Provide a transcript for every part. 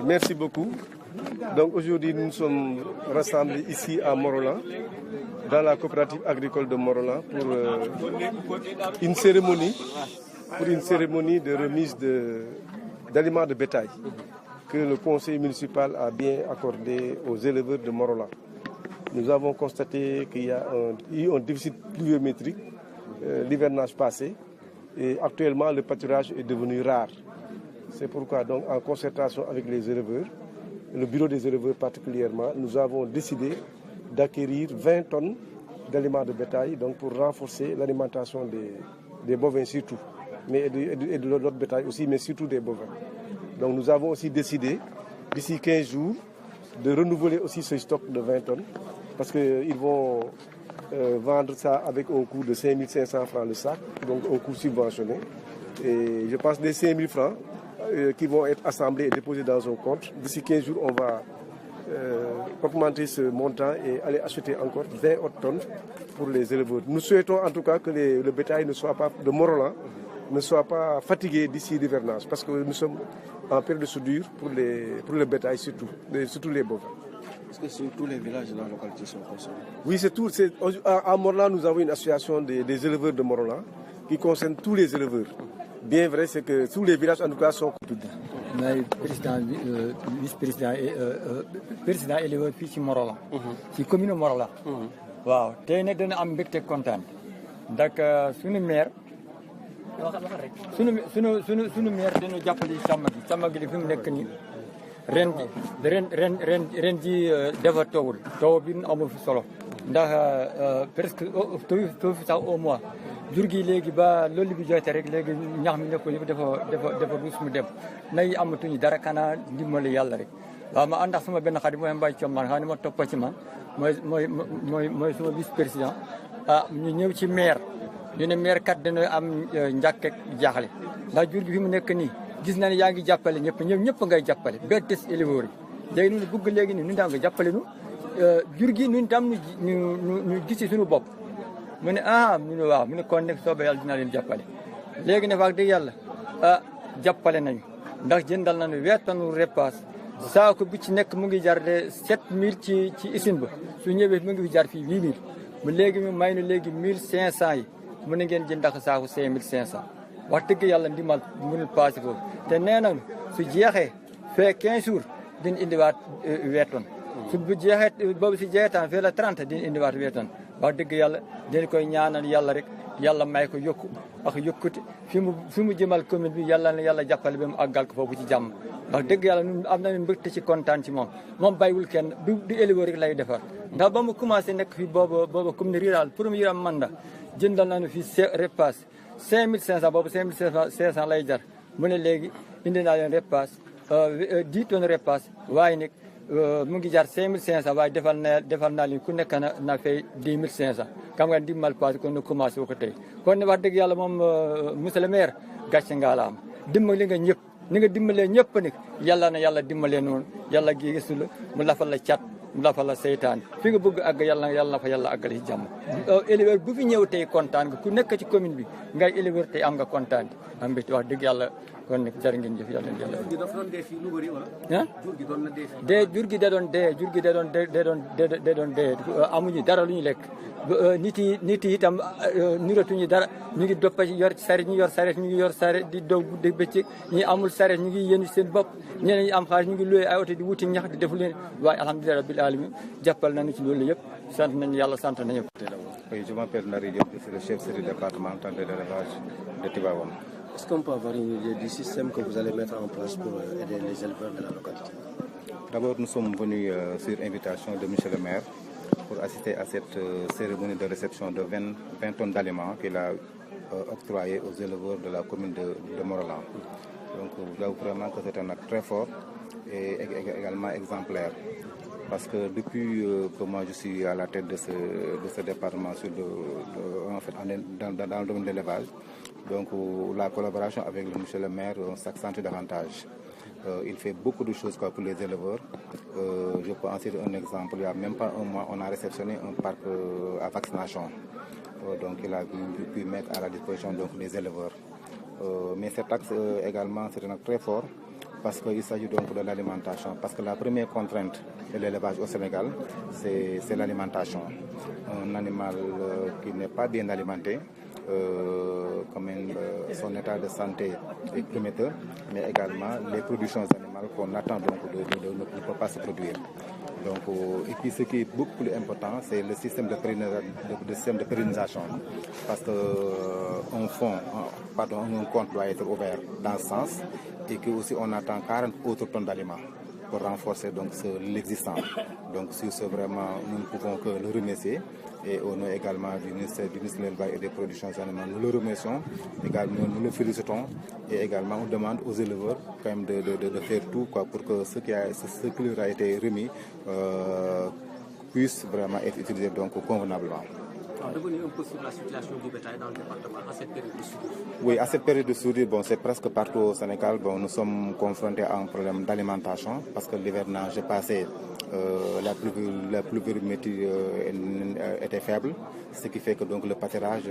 Merci beaucoup. Donc aujourd'hui, nous sommes rassemblés ici à Morolan, dans la coopérative agricole de Morolan, pour une cérémonie de remise d'aliments de bétail que le conseil municipal a bien accordé aux éleveurs de Morolan. Nous avons constaté qu'il y a eu un déficit pluviométrique l'hivernage passé et actuellement le pâturage est devenu rare. C'est pourquoi donc en concertation avec les éleveurs, le bureau des éleveurs particulièrement, nous avons décidé d'acquérir 20 tonnes d'aliments de bétail donc pour renforcer l'alimentation des bovins surtout, mais et de l'autre bétail aussi, mais surtout des bovins. Donc nous avons aussi décidé d'ici 15 jours de renouveler aussi ce stock de 20 tonnes parce qu'ils vont vendre ça avec un coût de 5 500 francs le sac, donc un coût subventionné. Et je pense des 5 000 francs qui vont être assemblés et déposés dans un compte. D'ici 15 jours, on va augmenter ce montant et aller acheter encore 20 autres tonnes pour les éleveurs. Nous souhaitons en tout cas que le bétail ne soit pas, de Morolan ne soit pas fatigué d'ici l'hivernage parce que nous sommes en période de soudure pour le bétail surtout les bovins. Est-ce que sur tous les villages de la localité sont concernés? Oui, c'est tout. À Morolan, nous avons une association des éleveurs de Morolan qui concerne tous les éleveurs. Bien vrai, c'est que tous les villages en tout cas sont coupés. Mais vice-président président éleveur fii ci Morolan. ci commune Morolan. waaw tey nag dana am mbégte kontaan ndax suñu maire suñu maire dañu jàppale sàmm gi fi mu nekk nii ren ji dafa taw bi amul fi solo ndax presque taw fi sax au mois jur gi léegi ba loolu bi jotee rek léegi ñax mi nekk yëpp dafa ruus mu dem nay amatuñu dara kana dimbali yàlla rek waaw ma ànd ak sama benn xarit mooy Mbaye Thiam man xam ne ma toppa ci man mooy suma vice président ñu ñëw ci maire ñu ne maire kat dana am njàkk ak jaaxle ndax jur gi fi mu nekk nii gis na ne yaa ngi jàppale ñëpp ngay jàppale ba des éleveurs yi léegi ñun bëgg léegi ni ñun tam nga jàppale nu jur gi ñun tam ñu gis ci suñu bopp mu ne mu ne waaw mu ne kon nag soobee yàlla dinaa leen jàppale léegi ne wax dëgg yàlla jàppale nañu ndax jëndal nañu 20 tonnes repas saako bi ci nekk mu ngi jar de 7000 ci usine ba su ñëwee mu ngi fi jar fii 8000 mu léegi mu may nu léegi 1500 yi mu ne ngeen jënd ak saako 5500 wax dëgg yàlla ndimbal mënul passé foofu te nee nañu su jeexee fee 15 jours dina indiwaat 20 tonnes su bu jeexee boobu si jeexitaan fee la 30 dina indiwaat 20 tonnes wax dëgg yàlla dañ koy ñaanal yàlla rek yàlla may ko yokku ak yokkute fi mu jëmal commune bi yàlla na yàlla jàppale ba mu àggal ko foofu ci jàmm wax dëgg yàlla ñun am nañu mbégte ci kontaan ci moom bàyyiwul kenn du éleveur rek lay defar ndax ba mu commencé nekk fii booba commune rurale premier mandat jëndal nañu fii repas 5500 boobu 5500 lay jar mu ne léegi indi naa leen repas 10 tonnes repas waaye nag mu ngi jar 5500 waaye defal naa leen ku nekk na fay 10500 xam nga ndimbal paase kon nu commencé ko tey kon ne wax dëgg yàlla moom monsieur le maire gàcce nga la am dimbali nga ñëpp ni nga dimbalee ñëpp nag yàlla na yàlla dimbalee noonu yàlla gisu la mu lafal la cat mu lafal la seytaan fi nga bëgg àgg yàlla na fa yàlla àggale ci jàmm éleveur bu fi ñëw tey kontaan nga ku nekk ci commune bi ngay éleveur tey am nga kontaan am bi wax dëgg yàlla kon nag jar ngeen jëf yàlla yàlla. jur gi dafa doon dee fii lu bëri wala. jur gi doon na dee fii. jur gi da doon dee amuñu dara lu ñu lekk nit yi itam niratuñu dara ñu ngi doppa yor saret ñu yor saret ñu ngi yor saret di dow guddi bëccëg ñi amul saret ñu ngi yéen seen bopp ñeneen ñi am xaalis ñu ngi looy ay oto di wuti ñax di defu leen waaye alhamdulilah rabbil alamin jàppal nañu ci loolu yëpp sant nañu yàlla sant nañu. Oui, je m'appelle Nari Diop, je suis le chef service départemental de l'élevage de Tivaouane. Est-ce qu'on peut avoir une idée du système que vous allez mettre en place pour aider les éleveurs de la localité? D'abord, nous sommes venus sur invitation de M. le maire pour assister à cette cérémonie de réception de 20 tonnes d'aliments qu'il a octroyé aux éleveurs de la commune de Morolan. Donc, j'avoue vraiment que c'est un acte très fort et également exemplaire. Parce que depuis que moi je suis à la tête de ce département dans le domaine de l'élevage, donc la collaboration avec le monsieur le maire s'accentue davantage. Il fait beaucoup de choses pour les éleveurs. Je peux en citer un exemple. Il n'y a même pas un mois, on a réceptionné un parc à vaccination. Donc il a pu mettre à la disposition donc, des éleveurs. Mais cet axe également, c'est un acte très fort parce qu'il s'agit donc de l'alimentation. Parce que la première contrainte de l'élevage au Sénégal, c'est l'alimentation. Un animal qui n'est pas bien alimenté, quand même, son état de santé est prometteur, mais également les productions animales qu'on attend donc ne peuvent pas se produire. Donc, et puis ce qui est beaucoup plus important, c'est le système de pérennisation. Parce que un compte doit être ouvert dans ce sens et que aussi on attend 40 autres tonnes d'aliments pour renforcer donc l'existant. Donc sur ce vraiment, nous ne pouvons que le remercier. Et au nom également du ministère de l'Élevage et des Productions animales, nous le remercions, également nous le félicitons et également on demande aux éleveurs quand même de faire tout pour que ce qui leur a été remis puisse vraiment être utilisé donc convenablement. Revenez un peu sur la situation du bétail dans le département à cette période de soudure. Oui, à cette période de soudure, c'est presque partout au Sénégal. Nous sommes confrontés à un problème d'alimentation parce que l'hivernage est passé, la pluviométrie était faible, ce qui fait que donc, le pâturage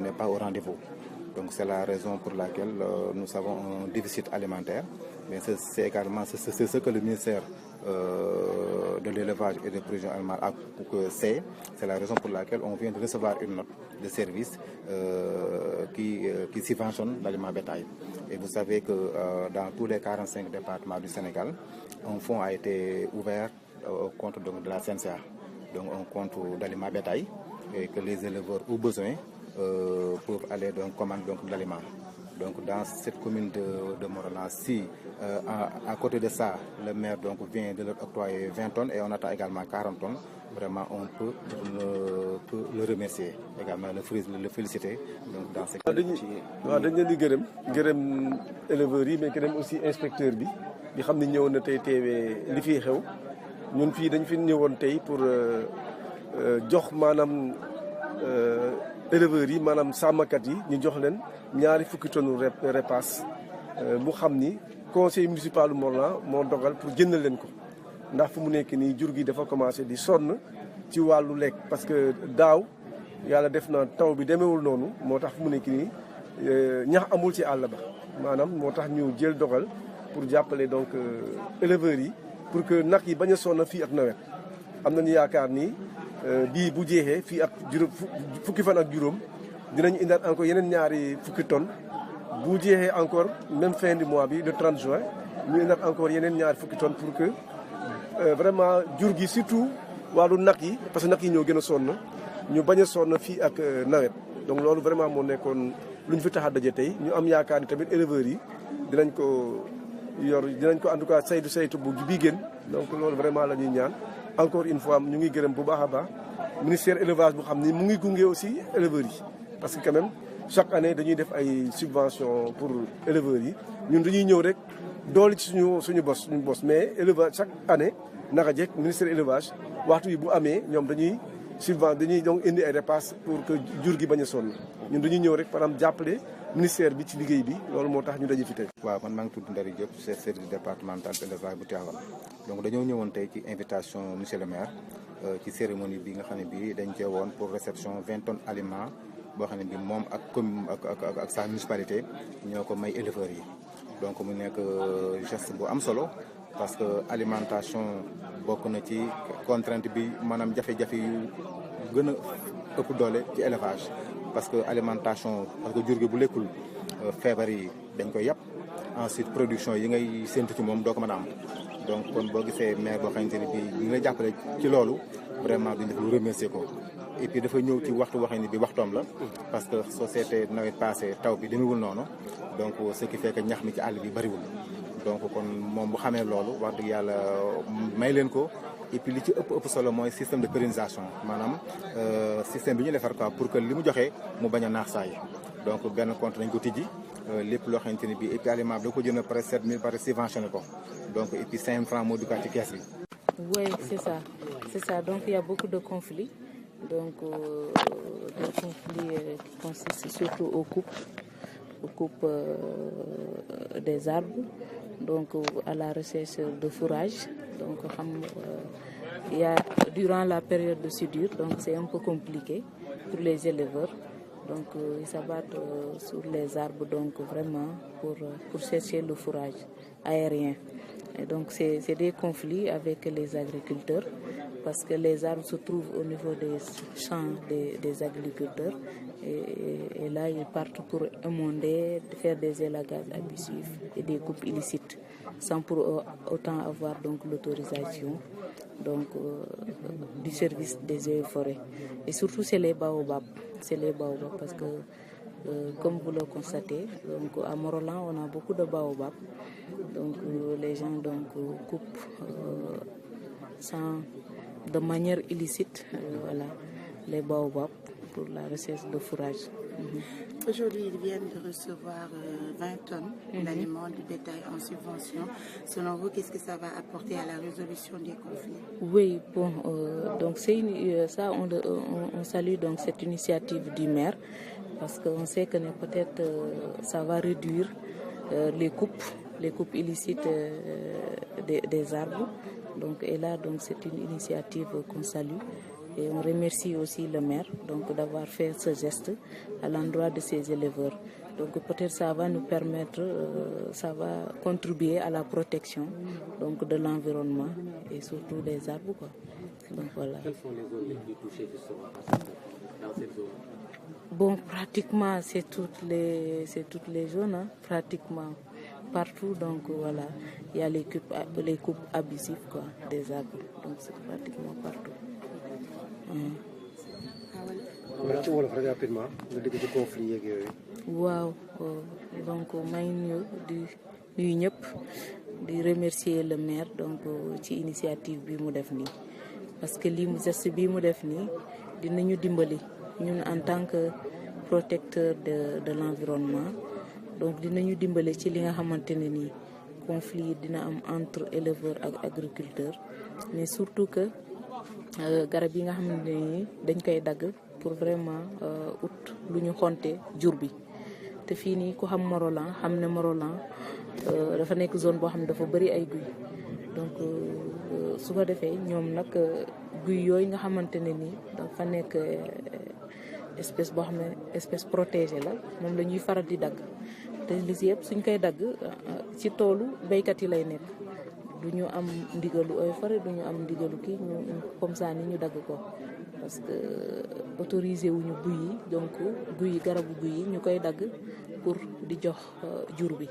n'est pas au rendez-vous. Donc c'est la raison pour laquelle nous avons un déficit alimentaire. Mais c'est également ce que le ministère de l'élevage et des productions animales sait. C'est la raison pour laquelle on vient de recevoir une note de service qui subventionne l'aliment bétail. Et vous savez que dans tous les 45 départements du Sénégal, un fonds a été ouvert au compte donc, de la CNCA, donc un compte d'aliments bétail, et que les éleveurs au besoin peuvent aller donc commander donc, de l'aliment. Donc dans cette commune de Morolan, si à côté de ça, le maire donc, vient de leur octroyer 20 tonnes et on attend également 40 tonnes, vraiment on peut le remercier, également le féliciter. Donc dans ces dañ leen di gërëm éleveurs yi mais gërëm aussi inspecteur bi xam ne ñëwoon na tey teewee li fiy xew ñun fii dañ fi ñëwoon tey pour jox maanaam éleveurs yi maanaam sàmmkat yi ñu jox leen ñaari fukki tonnes repas mu xam ni conseil municipal du Morolan moo dogal pour jëndal leen ko ndax fu mu nekk nii jur gi dafa commencé di sonn ci wàllu lekk parce que daaw yàlla def na taw bi demeewul noonu moo tax fu mu nekk nii ñax amul ci àll ba maanaam moo tax ñu jël dogal pour jàppale donc éleveurs yi pour que nag yi bañ a sonn fii ak nawet am nañu yaakaar ni bii bu jeexee fii ak fukki fan ak juróom dinañu indaat encore yeneen ñaari fukki tonnes bu jeexee encore même fin du mois bi le 30 juin ñu indaat encore yeneen ñaari fukki tonnes pour que vraiment jur gi surtout wàllu nag yi parce que nag yi ñoo gën a sonn ñu bañ a sonn fii ak nawet donc loolu vraiment moo nekkoon lu ñu fi tax a daje tey ñu am yaakaar ni tamit éleveurs yi dinañ ko en tout cas saytu bu bii gën donc loolu vraiment la ñuy ñaan encore une fois ñu ngi gërëm bu baax a baax ministère élevage bu xam ni mu ngi gunge aussi éleveurs yi parce que quand même chaque année dañuy def ay subventions pour éleveurs yi ñun dañuy ñëw rek doole ci suñu bos mais élevage chaque année naka jekk ministère élevage waxtu yi bu amee ñoom dañuy donc indi ay repas pour que jur gi bañ a sonn ñun dañuy ñëw rek par exemple jàppale ministère bi ci liggéey bi loolu moo tax ñu daje fi tey. waaw man maa ngi tudd Ndari Diop chef service départemental d'élevage bu Tivaouane donc dañoo ñëwoon tey ci invitation monsieur le maire ci cérémonie bi nga xam ne bii dañ cee woon pour réception 20 tonnes aliments boo xam ne bi moom ak commune ak sa municipalité ñoo ko may éleveurs yi donc mu nekk geste bu am solo parce que alimentation bokk na ci contrainte bi maanaam jafe-jafe yu gën a ëpp doole ci élevage parce que alimentation parce que jur gi bu lekkul feebar yi dañ koy yàpp ensuite production yi ngay séntu ci moom doo ko mën a am donc kon boo gisee maire boo xamante ne bii ñu ngi lay jàppale ci loolu vraiment duñ def lu remercier ko et puis dafa ñëw ci waxtu waxee ni bi waxtoom la parce que société nawet passé taw bi demewul noonu donc ce qui fait que ñax mi ci àll bi bariwul donc kon moom bu xamee loolu wax dëgg yàlla may leen ko et puis li ci ëpp solo mooy système de pérennisation maanaam système bi ñu defar quoi pour que li mu joxe mu bañ a naax saa yi donc benn compte nañ ko tijji lépp loo xamante ni bii et puis aliment bi da ko jënd par 7000 par subventionné ko donc et puis 5 francs moo duggaat ci kees bi. Oui, c'est ça. Donc il y a beaucoup de conflits. Donc des conflits qui consistent surtout aux coupes des arbres, donc à la recherche de fourrage. Donc il y a durant la période de soudure, donc c'est un peu compliqué pour les éleveurs. Donc ils s'abattent sur les arbres donc vraiment pour chercher le fourrage aérien. Et donc c'est des conflits avec les agriculteurs parce que les arbres se trouvent au niveau des champs des agriculteurs et là ils partent pour émonder, faire des élagages abusifs et des coupes illicites sans pour autant avoir donc l'autorisation donc du service des eaux et forêts. Et surtout c'est les baobabs parce que comme vous le constatez, donc à Morolan on a beaucoup de baobabs. Donc les gens donc coupent de manière illicite voilà, les baobabs pour la recherche de fourrage. Aujourd'hui, ils viennent de recevoir 20 tonnes d'aliments du bétail en subvention. Selon vous, qu'est-ce que ça va apporter à la résolution des conflits? Oui, bon, donc ça, on salue donc cette initiative du maire parce qu'on sait que peut-être ça va réduire les coupes illicites des arbres. Donc, et là, donc, c'est une initiative qu'on salue. Et on remercie aussi le maire donc, d'avoir fait ce geste à l'endroit de ces éleveurs. Donc peut-être ça va nous permettre, ça va contribuer à la protection donc, de l'environnement et surtout des arbres. Quoi. Donc, voilà. Quelles sont les zones les plus touchées justement dans cette zone? Bon, pratiquement c'est toutes les zones, hein, pratiquement partout. Donc voilà, il y a les coupes abusives quoi, des arbres. Donc c'est pratiquement partout. ci wolof rek rapidement nga dégg ci conflit yeeg yooyu. waaw donc maa ngi ñëw di nuyu ñëpp di remercier le maire donc ci initiative bi mu def nii parce que lii mu geste bi mu def nii dinañu dimbali ñun en tant que protecteur de l'environnement donc dinañu dimbali ci li nga xamante ne nii conflit dina am entre éleveurs ak agriculteurs mais surtout que garab yi nga xamante ne nii dañ koy dagg pour vraiment ut lu ñu xonte jur bi te fii nii ku xam Morolan xam ne Morolan dafa nekk zone boo xam ne dafa bëri ay guy donc su ko defee ñoom nag guy yooyu nga xamante ne nii dafa nekk espèce boo xam ne espèce protégée la moom la ñuy faral di dagg te li si yëpp suñ koy dagg ci toolu béykat yi lay nekk du ñu am ndigalu Eaux et Forêts du ñu am ndigalu kii ñu comme ça ni ñu dagg ko parce que autorisé wuñu guy yi donc garabu guy yi ñu koy dagg pour di jox jur bi